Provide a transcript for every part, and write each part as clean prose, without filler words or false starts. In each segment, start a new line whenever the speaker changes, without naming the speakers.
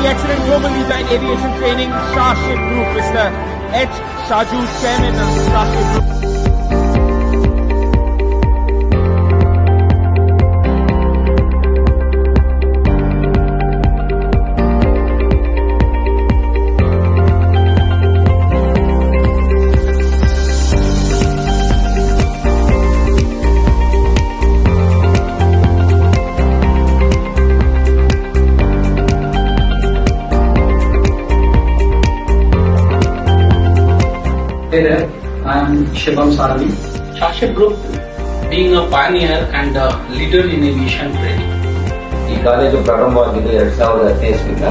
the excellent global leader in aviation training, Sha-Shib Group, Mr. H. Shaju, Chairman of Sha-Shib Group.
Hey there, I am Shibam Sarvi.
Sha-Shib Group being a pioneer and a leader in aviation training.
ಈ college ಪ್ರಾರಂಭವಾಗಿದ್ದು 2015ರಿಂದ.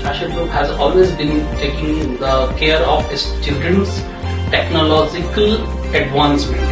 Sha-Shib Group has always been taking the care of its students' technological advancement.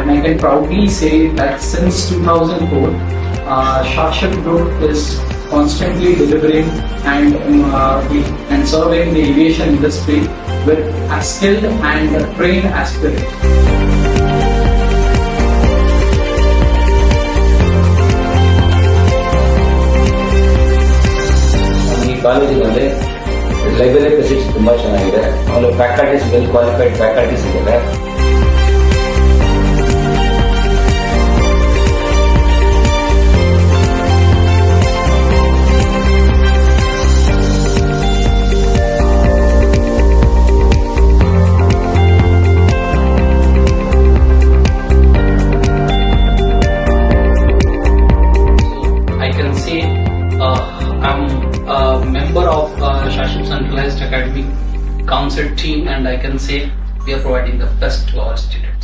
I can proudly say that since 2004, Sha-Shib Group is constantly delivering and serving the aviation industry with a skilled and trained aspirants.
ಈ ಕಾಲೇಜಿನಲ್ಲಿ library facilities ತುಂಬಾ ಚೆನ್ನಾಗಿದೆ. ಆಮೇಲೆ faculties well qualified faculties ಇದ್ದಾರೆ.
I'm a member of Sha-Shib Centralized Academic Council team, and I can say we are providing the best to our students.